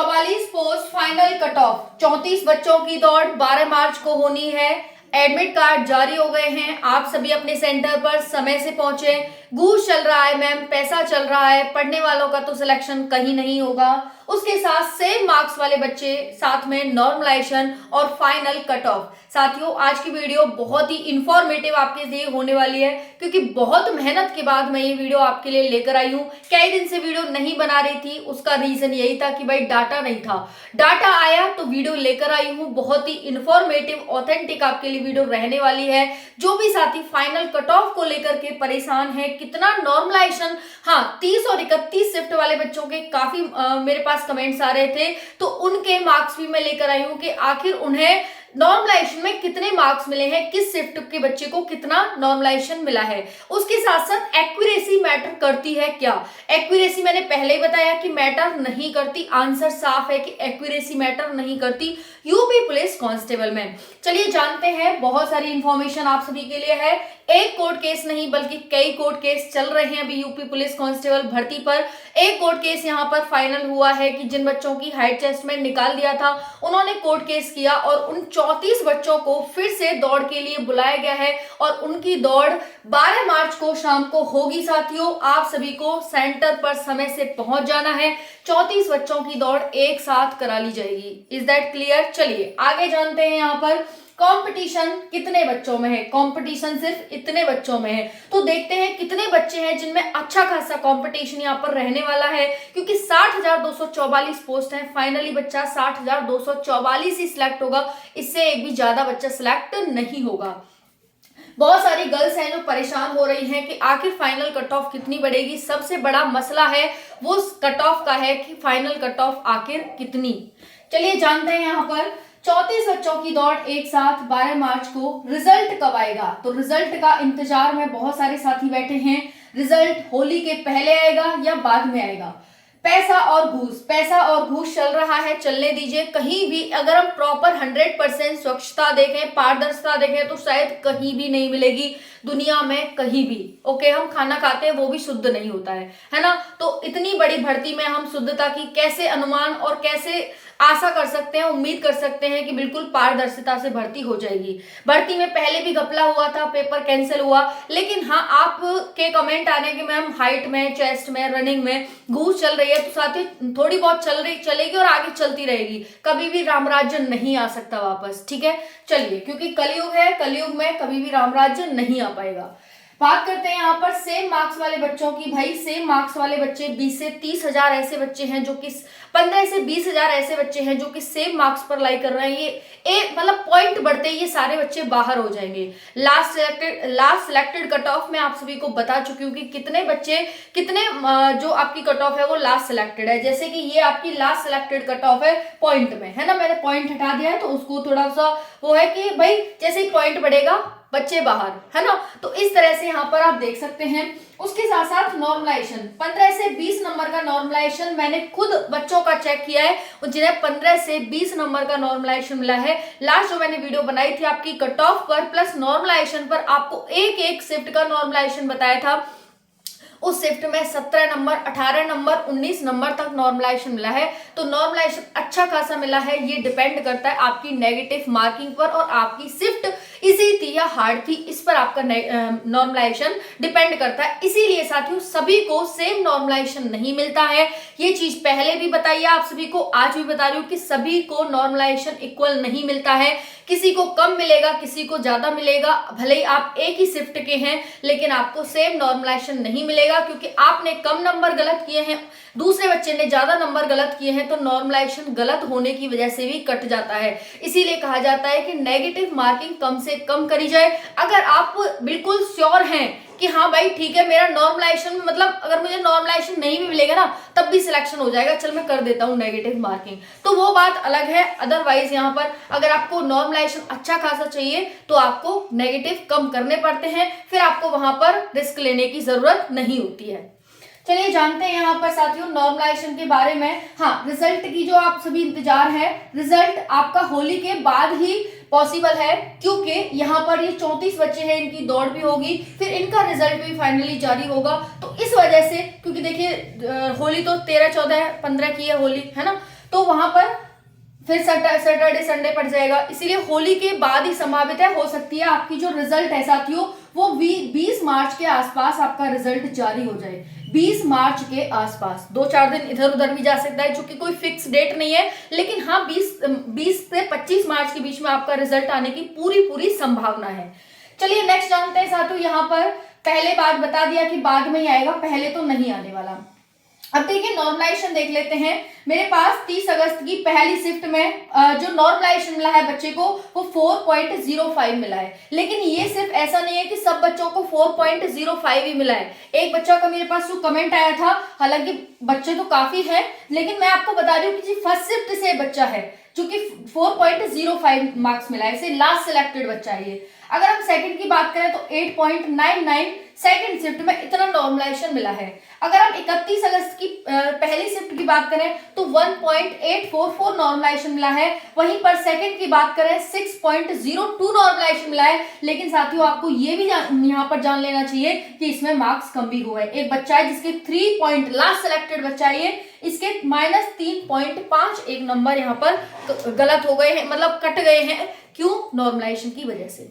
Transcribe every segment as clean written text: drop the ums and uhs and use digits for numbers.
44 post final cut off. 34 बच्चों की दौड़ 12 मार्च को होनी है। एडमिट कार्ड जारी हो गए हैं। आप सभी अपने सेंटर पर समय से पहुंचे। घूस चल रहा है मैम, पैसा चल रहा है। पढ़ने वालों का तो सिलेक्शन कहीं नहीं होगा। उसके साथ सेम मार्क्स वाले बच्चे, साथ में नॉर्मलाइजेशन और फाइनल कट ऑफ। साथियों, आज की वीडियो बहुत ही इंफॉर्मेटिव आपके लिए होने वाली है, क्योंकि बहुत मेहनत के बाद मैं ये वीडियो आपके लिए लेकर आई हूँ। कई दिन से वीडियो नहीं बना रही थी, उसका रीजन यही था कि भाई डाटा नहीं था। डाटा आया तो वीडियो लेकर आई हूँ। बहुत ही इंफॉर्मेटिव, ऑथेंटिक आपके लिए वीडियो रहने वाली है। जो भी साथी फाइनल कट ऑफ को लेकर के परेशान है, कितना नॉर्मलाइजेशन, हाँ 30 और 31 शिफ्ट वाले बच्चों के काफी मेरे पास कमेंट्स आ रहे थे, तो उनके मार्क्स भी मैं लेकर आई हूँ कि आखिर उन्हें नॉर्मलाइजेशन में कितने मार्क्स मिले हैं, किस शिफ्ट के बच्चे को कितना नॉर्मलाइजेशन मिला है। उसके साथ साथ एक्यूरेसी मैटर करती है क्या? एक्यूरेसी मैंने पहले ही बताया कि मैटर नहीं करती। आंसर साफ है कि एक्यूरेसी मैटर नहीं करती यूपी पुलिस कांस्टेबल में। चलिए जानते हैं। बहुत सारी इंफॉर्मेशन आप सभी के लिए है। एक कोर्ट केस नहीं बल्कि कई कोर्ट केस चल रहे हैं अभी यूपी पुलिस कांस्टेबल भर्ती पर। एक कोर्ट केस यहाँ पर फाइनल हुआ है कि जिन बच्चों की हाइट टेस्ट में निकाल दिया था, उन्होंने कोर्ट केस किया और उन 34 बच्चों को फिर से दौड़ के लिए बुलाया गया है और उनकी दौड़ 12 मार्च को शाम को होगी। साथियों, आप सभी को सेंटर पर समय से पहुंच जाना है। 34 बच्चों की दौड़ एक साथ करा ली जाएगी। Is that clear? चलिए आगे जानते हैं। यहाँ पर कंपटीशन कितने बच्चों में है? कंपटीशन सिर्फ इतने बच्चों में है। तो देखते हैं कितने बच्चे हैं जिनमें अच्छा खासा कंपटीशन यहाँ पर रहने वाला है, क्योंकि 60,244 पोस्ट है। फाइनली बच्चा 60,244 ही सिलेक्ट होगा, इससे एक भी ज्यादा बच्चा सिलेक्ट नहीं होगा। बहुत सारी गर्ल्स हैं जो परेशान हो रही हैं कि आखिर फाइनल कट ऑफ कितनी बढ़ेगी। सबसे बड़ा मसला है वो कट ऑफ का है कि फाइनल कट ऑफ आखिर कितनी। चलिए जानते हैं। यहाँ पर 34 बच्चों की दौड़ एक साथ 12 मार्च को। रिजल्ट कब आएगा? तो रिजल्ट का इंतजार में बहुत सारे साथी बैठे हैं। रिजल्ट होली के पहले आएगा या बाद में आएगा? पैसा और घूस चल रहा है, चलने दीजिए। कहीं भी अगर हम प्रॉपर 100% स्वच्छता देखें, पारदर्शिता देखें, तो शायद कहीं भी नहीं मिलेगी दुनिया में, कहीं भी। ओके, हम खाना खाते हैं वो भी शुद्ध नहीं होता है ना? तो इतनी बड़ी भर्ती में हम शुद्धता की कैसे अनुमान और कैसे आशा कर सकते हैं, उम्मीद कर सकते हैं कि बिल्कुल पारदर्शिता से भर्ती हो जाएगी? भर्ती में पहले भी घपला हुआ था, पेपर कैंसिल हुआ, लेकिन हाँ आपके कमेंट आने के मैम हाइट में, चेस्ट में, रनिंग में घूस चल रही है, तो साथ ही थोड़ी बहुत चलेगी और आगे चलती रहेगी। कभी भी रामराज्य नहीं आ सकता वापस, ठीक है? चलिए, क्योंकि कलयुग है, कलयुग में कभी भी रामराज्य नहीं आ पाएगा। बात करते हैं यहाँ पर सेम मार्क्स वाले बच्चों की। भाई सेम मार्क्स वाले बच्चे 20 से 30 हजार ऐसे बच्चे हैं जो कि 15 से 20 हजार ऐसे बच्चे हैं जो कि सेम मार्क्स पर लाई कर रहे हैं। ये मतलब पॉइंट बढ़ते ही ये सारे बच्चे बाहर हो जाएंगे। लास्ट सिलेक्टेड कट ऑफ में आप सभी को बता चुकी हूँ कि कितने बच्चे, कितने जो आपकी कट ऑफ है वो लास्ट सिलेक्टेड है। जैसे कि ये आपकी लास्ट सिलेक्टेड कट ऑफ है पॉइंट में, है ना? मैंने पॉइंट हटा दिया है तो उसको थोड़ा सा वो है कि भाई जैसे ही पॉइंट बढ़ेगा बच्चे बाहर, है ना? तो इस तरह से यहाँ पर आप देख सकते हैं। उसके साथ साथ नॉर्मलाइजेशन 15 से 20 नंबर का नॉर्मलाइजेशन मैंने खुद बच्चों का चेक किया है, जिन्हें 15 से 20 नंबर का नॉर्मलाइजेशन मिला है। लास्ट जो मैंने वीडियो बनाई थी आपकी कट ऑफ पर प्लस नॉर्मलाइजेशन पर, आपको एक एक शिफ्ट का नॉर्मलाइजेशन बताया था। उस शिफ्ट में 17 नंबर, 18 नंबर, 19 नंबर तक नॉर्मलाइजेशन मिला है। तो नॉर्मलाइजेशन अच्छा खासा मिला है। ये डिपेंड करता है आपकी नेगेटिव मार्किंग पर और आपकी शिफ्ट इजी थी या हार्ड थी, इस पर आपका नॉर्मलाइजेशन डिपेंड करता है। इसीलिए साथियों सभी को सेम नॉर्मलाइजेशन नहीं मिलता है। ये चीज पहले भी बताइए आप सभी को, आज भी बता रही हूँ कि सभी को नॉर्मलाइजेशन इक्वल नहीं मिलता है। किसी को कम मिलेगा, किसी को ज्यादा मिलेगा। भले ही आप एक ही शिफ्ट के हैं, लेकिन आपको सेम नॉर्मलाइजेशन नहीं मिलेगा, क्योंकि आपने कम नंबर गलत किए हैं, दूसरे बच्चे ने ज्यादा नंबर गलत किए हैं, तो नॉर्मलाइजेशन गलत होने की वजह से भी कट जाता है। इसीलिए कहा जाता है कि नेगेटिव मार्किंग कम से कम करी जाए। अगर आप बिल्कुल श्योर हैं कि हाँ भाई ठीक है, मेरा नॉर्मलाइजेशन मतलब अगर मुझे नॉर्मलाइजेशन नहीं भी मिलेगा ना तब भी सिलेक्शन हो जाएगा, चल मैं कर देता हूँ नेगेटिव मार्किंग, तो वो बात अलग है। अदरवाइज यहाँ पर अगर आपको नॉर्मलाइजेशन अच्छा खासा चाहिए तो आपको नेगेटिव कम करने पड़ते हैं, फिर आपको वहां पर रिस्क लेने की जरूरत नहीं होती है। चलिए जानते हैं यहाँ पर साथियों नॉर्मलाइजेशन के बारे में। हाँ, रिजल्ट की जो आप सभी इंतजार है, रिजल्ट आपका होली के बाद ही पॉसिबल है, क्योंकि यहाँ पर ये 34 बच्चे हैं, इनकी दौड़ भी होगी, फिर इनका रिजल्ट भी फाइनली जारी होगा। तो इस वजह से, क्योंकि देखिए होली तो 13, 14, 15 की है होली, है ना? तो वहां पर फिर सैटरडे संडे पड़ जाएगा, इसीलिए होली के बाद ही संभावित है, हो सकती है आपकी जो रिजल्ट है साथियों वो 20 मार्च के आसपास आपका रिजल्ट जारी हो जाए। 20 मार्च के आसपास, 2-4 दिन इधर उधर भी जा सकता है, चूंकि कोई फिक्स डेट नहीं है, लेकिन हाँ 20 से 25 मार्च के बीच में आपका रिजल्ट आने की पूरी संभावना है। चलिए नेक्स्ट जानते हैं साथियों। यहाँ पर पहले बात बता दिया कि बाद में ही आएगा, पहले तो नहीं आने वाला। अब देखिए नॉर्मलाइजेशन देख लेते हैं। मेरे पास 30 अगस्त की पहली शिफ्ट में जो नॉर्मलाइजेशन मिला है बच्चे को वो 4.05 मिला है, लेकिन ये सिर्फ ऐसा नहीं है कि सब बच्चों को 4.05 ही मिला है। एक बच्चा का मेरे पास जो कमेंट आया था, हालांकि बच्चे तो काफी हैं, लेकिन मैं आपको बता रही हूँ कि फर्स्ट शिफ्ट से बच्चा है जो कि 4.05 मार्क्स मिला है, इसे लास्ट सिलेक्टेड बच्चा है ये। अगर हम सेकंड की बात करें तो 8.99 सेकंड शिफ्ट में इतना नॉर्मलाइजेशन मिला है। अगर हम 31 अगस्त की पहली शिफ्ट की बात करें तो 1.844 नॉर्मलाइजेशन मिला है, वहीं पर सेकंड की बात करें 6.02 नॉर्मलाइजेशन मिला है। लेकिन साथियों आपको ये भी यहाँ पर जान लेना चाहिए कि इसमें मार्क्स कम भी हुए। एक बच्चा है जिसके 3 पॉइंट, लास्ट सिलेक्टेड बच्चा है ये, इसके -3.51 नंबर यहाँ पर गलत हो गए हैं, मतलब कट गए हैं। क्यों? नॉर्मलाइजेशन की वजह से।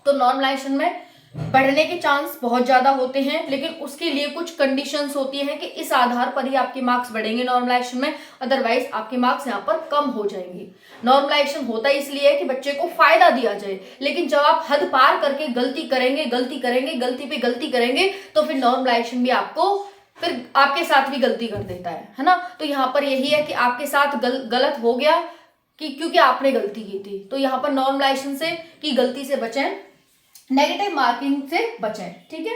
तो नॉर्मलाइजेशन में बढ़ने के चांस बहुत ज्यादा होते हैं, लेकिन उसके लिए कुछ कंडीशंस होती हैं कि इस आधार पर ही आपके मार्क्स बढ़ेंगे नॉर्मलाइजेशन में, अदरवाइज आपके मार्क्स यहाँ पर कम हो जाएंगे। नॉर्मलाइजेशन होता इसलिए है कि बच्चे को फायदा दिया जाए, लेकिन जब आप हद पार करके गलती पे गलती करेंगे तो फिर नॉर्मलाइजेशन भी आपको फिर आपके साथ भी गलती कर देता है ना। तो यहाँ पर यही है कि आपके साथ गलत हो गया कि क्योंकि आपने गलती की थी, तो यहाँ पर नॉर्मलाइजेशन से की गलती से बचें, नेगेटिव मार्किंग से बचें। ठीक है,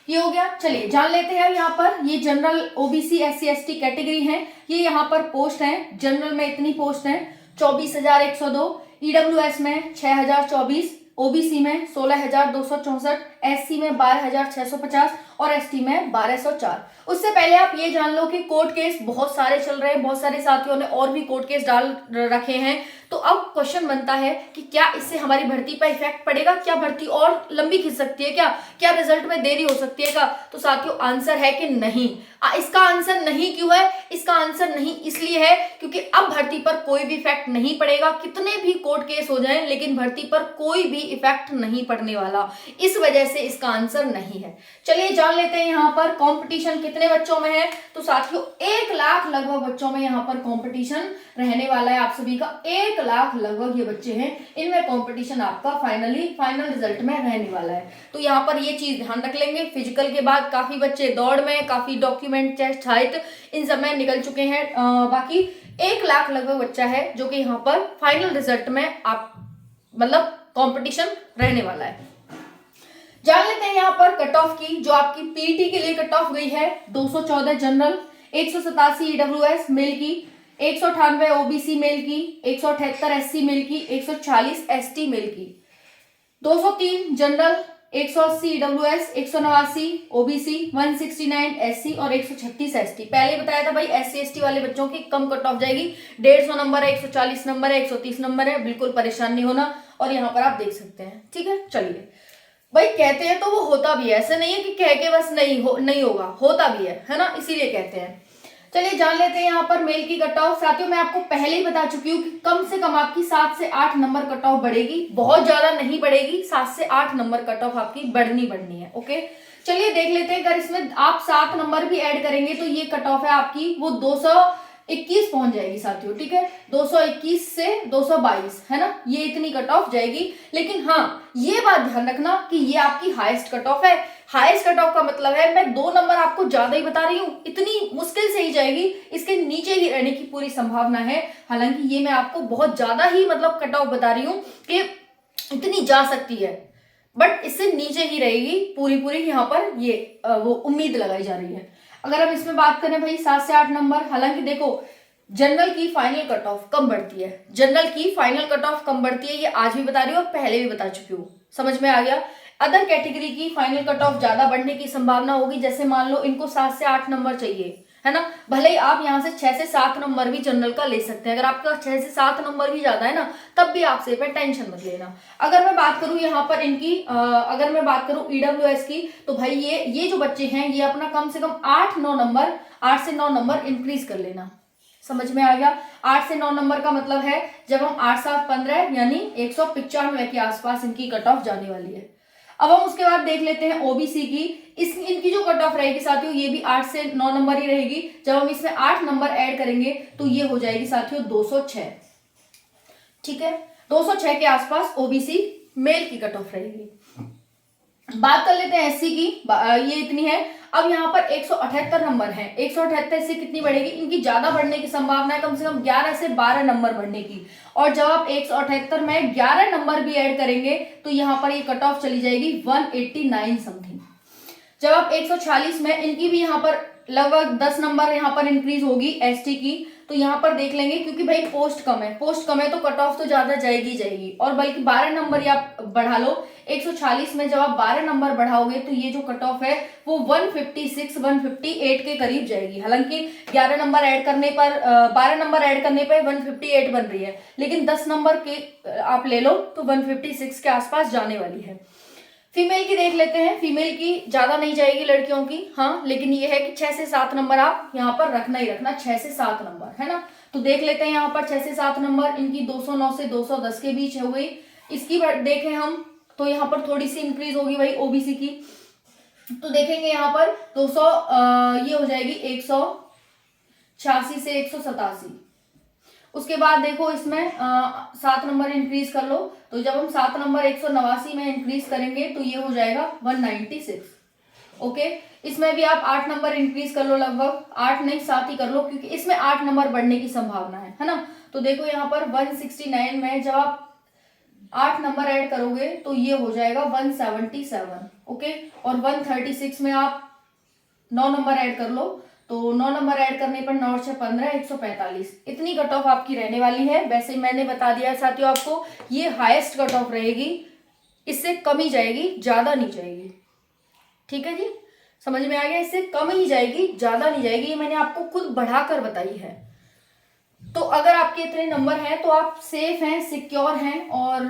ये हो गया। चलिए जान लेते हैं यहाँ पर ये general, OBC, SC ST category है, ये यहाँ पर पोस्ट है। जनरल में इतनी पोस्ट है 24,102, EWS में 6,024, ओबीसी में 16,264, SC में 12,650 और ST में 1,204। उससे पहले आप ये जान लो कि कोर्ट केस बहुत सारे चल रहे हैं, बहुत सारे साथियों ने और भी कोर्ट केस डाल रखे हैं। तो अब क्वेश्चन बनता है कि क्या इससे हमारी भर्ती पर इफेक्ट पड़ेगा, क्या भर्ती और लंबी खिंच सकती है, क्या रिजल्ट में देरी हो सकती है क्या? तो साथियों आंसर है कि नहीं। इसका आंसर नहीं क्यों है? इसका आंसर नहीं इसलिए है क्योंकि अब भर्ती पर कोई भी इफेक्ट नहीं पड़ेगा, कितने भी कोर्ट केस हो जाएं, लेकिन भर्ती पर कोई भी इफेक्ट नहीं पड़ने वाला, इस वजह से इसका आंसर नहीं है। चलिए जान लेते हैं यहाँ पर कंपटीशन कितने बच्चों में है। तो साथियों 1 लाख लगभग बच्चों में यहाँ पर कंपटीशन रहने वाला है। आप सभी का 1 लाख लगभग ये बच्चे हैं, इनमें कंपटीशन आपका फाइनल रिजल्ट में रहने वाला है। तो यहाँ पर ये चीज ध्यान रख लेंगे। फिजिकल के बाद काफी बच्चे दौड़ में, काफी डॉक्यूमेंट, टेस्ट, हाइट इन सब में निकल चुके हैं। बाकी 1 लाख लगभग बच्चा है जो कि यहाँ पर फाइनल रिजल्ट में आप मतलब कंपटीशन रहने वाला है। जान लेते हैं यहाँ पर कट ऑफ की, जो आपकी पीटी के लिए कट ऑफ गई है 214 जनरल, 187 EWS मेल की, 198 ओबीसी मेल की, 178 SC मेल की, 140 ST मेल की, 203 जनरल, 180 EWS, 189 ओबीसी, 169 SC और 136 ST। पहले बताया था भाई SC ST वाले बच्चों की कम कट ऑफ जाएगी, 150 नंबर है, 140 नंबर है, 130 नंबर है, बिल्कुल परेशान नहीं होना। और यहाँ पर आप देख सकते हैं। ठीक है, चलिए भाई कहते हैं तो वो होता भी है, ऐसे नहीं है कि कह के बस नहीं होगा, होता भी है ना, इसीलिए कहते हैं। चलिए जान लेते हैं यहाँ पर मेल की कट ऑफ। साथियों मैं आपको पहले ही बता चुकी हूँ कि कम से कम आपकी 7 से 8 नंबर कट ऑफ बढ़ेगी, बहुत ज्यादा नहीं बढ़ेगी, 7 से 8 नंबर कट ऑफ आपकी बढ़नी है। ओके, चलिए देख लेते हैं। अगर इसमें आप 7 नंबर भी ऐड करेंगे तो ये कट ऑफ है आपकी वो 221 पहुंच जाएगी साथियों। ठीक है, 221 से 222 है ना, ये इतनी कट ऑफ जाएगी। लेकिन हाँ ये बात ध्यान रखना कि ये आपकी हाईएस्ट कट ऑफ है। हाईएस्ट कट ऑफ का मतलब है मैं 2 नंबर आपको ज्यादा ही बता रही हूँ, इतनी मुश्किल से ही जाएगी, इसके नीचे ही रहने की पूरी संभावना है। हालांकि ये मैं आपको बहुत ज्यादा ही मतलब कट ऑफ बता रही हूँ कि इतनी जा सकती है, बट इससे नीचे ही रहेगी पूरी यहाँ पर ये वो उम्मीद लगाई जा रही है। अगर हम इसमें बात करें भाई 7 से 8 नंबर, हालांकि देखो जनरल की फाइनल कट ऑफ कम बढ़ती है, जनरल की फाइनल कट ऑफ कम बढ़ती है, ये आज भी बता रही हूँ और पहले भी बता चुकी हूँ, समझ में आ गया। अदर कैटेगरी की फाइनल कट ऑफ ज्यादा बढ़ने की संभावना होगी, जैसे मान लो इनको 7 से 8 नंबर चाहिए है ना, भले ही आप यहाँ से 6 से 7 नंबर भी जनरल का ले सकते हैं। अगर आपका 6 से 7 नंबर भी ज्यादा है ना, तब भी आप से पे टेंशन मत लेना। अगर मैं बात करूं यहाँ पर इनकी अगर मैं बात करूं EWS की, तो भाई ये जो बच्चे हैं ये अपना कम से कम 8 से 9 नंबर इंक्रीज कर लेना, समझ में आ गया। 8 से 9 नंबर का मतलब है जब हम 8 7 15 यानी 195 के आसपास इनकी कट ऑफ जाने वाली है। अब हम उसके बाद देख लेते हैं ओबीसी की। इनकी जो कट ऑफ रहेगी साथियों ये भी 8 से 9 नंबर ही रहेगी। जब हम इसमें 8 नंबर ऐड करेंगे तो ये हो जाएगी साथियों 206। ठीक है, 206 के आसपास ओबीसी मेल की कट ऑफ रहेगी। बात कर लेते हैं एससी की, ये इतनी है। अब यहाँ पर 178 नंबर है। 178 से कितनी बढ़ेगी, इनकी ज्यादा बढ़ने की संभावना है, कम से कम 11 से 12 नंबर बढ़ने की। और जब आप 178 में 11 नंबर भी ऐड करेंगे तो यहाँ पर ये कट ऑफ चली जाएगी 189 समथिंग। जब आप 146 में इनकी भी यहाँ पर लगभग 10 नंबर यहाँ पर इंक्रीज होगी एसटी की, तो यहाँ पर देख लेंगे क्योंकि भाई पोस्ट कम है तो कट ऑफ तो ज्यादा जाएगी और बल्कि 12 नंबर या बढ़ा लो। 140 में जब आप 12 नंबर बढ़ाओगे तो ये जो कट ऑफ है वो 156 158 के करीब जाएगी। हालांकि 11 नंबर ऐड करने पर 12 नंबर ऐड करने पर 158 बन रही है, लेकिन 10 नंबर के आप ले लो तो 156 के आसपास जाने वाली है। फीमेल की देख लेते हैं। फीमेल की ज्यादा नहीं जाएगी लड़कियों की, हाँ, लेकिन ये है कि 6 से 7 नंबर आप यहाँ पर रखना ही रखना, 6 से 7 नंबर है ना। तो देख लेते हैं यहाँ पर 6 से 7 नंबर इनकी 209 से 210 के बीच हो गई। इसकी देखें हम तो यहाँ पर थोड़ी सी इंक्रीज होगी भाई ओबीसी की, तो देखेंगे यहाँ पर 200 ये हो जाएगी 186 से 187। उसके बाद देखो इसमें 7 नंबर इंक्रीज कर लो, तो जब हम 7 नंबर 189 में इंक्रीज करेंगे तो ये हो जाएगा 196। ओके, इसमें भी आप 8 नंबर इंक्रीज कर लो, लगभग 8 नहीं 7 ही कर लो क्योंकि इसमें 8 नंबर बढ़ने की संभावना है ना। तो देखो यहाँ पर 169 में जब आप 8 नंबर ऐड करोगे तो ये हो जाएगा 177। ओके, और 136 में आप 9 नंबर ऐड कर लो, तो 9 नंबर ऐड करने पर 9 से 15 145। इतनी कट ऑफ आपकी रहने वाली है। वैसे मैंने बता दिया साथियों आपको ये हाईएस्ट कट ऑफ रहेगी, इससे कम ही जाएगी, ज्यादा नहीं जाएगी। ठीक है जी, समझ में आ गया, इससे कम ही जाएगी, ज्यादा नहीं जाएगी, ये मैंने आपको खुद बढ़ाकर बताई है। तो अगर आपके इतने नंबर हैं तो आप सेफ हैं, सिक्योर हैं और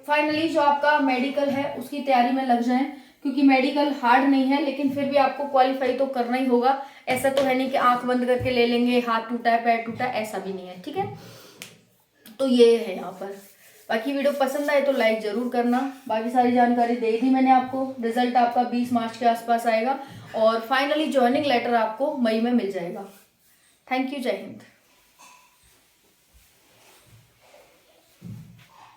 फाइनली जो आपका मेडिकल है उसकी तैयारी में लग जाएं, क्योंकि मेडिकल हार्ड नहीं है लेकिन फिर भी आपको क्वालिफाई तो करना ही होगा। ऐसा तो है नहीं कि आंख बंद करके ले लेंगे, हाथ टूटा है पैर टूटा है, ऐसा भी नहीं है। ठीक है, तो ये है यहाँ पर। बाकी वीडियो पसंद आए तो लाइक जरूर करना। बाकी सारी जानकारी दे दी मैंने आपको। रिजल्ट आपका 20 मार्च के आसपास आएगा और फाइनली ज्वाइनिंग लेटर आपको मई में मिल जाएगा। थैंक यू, जय हिंद।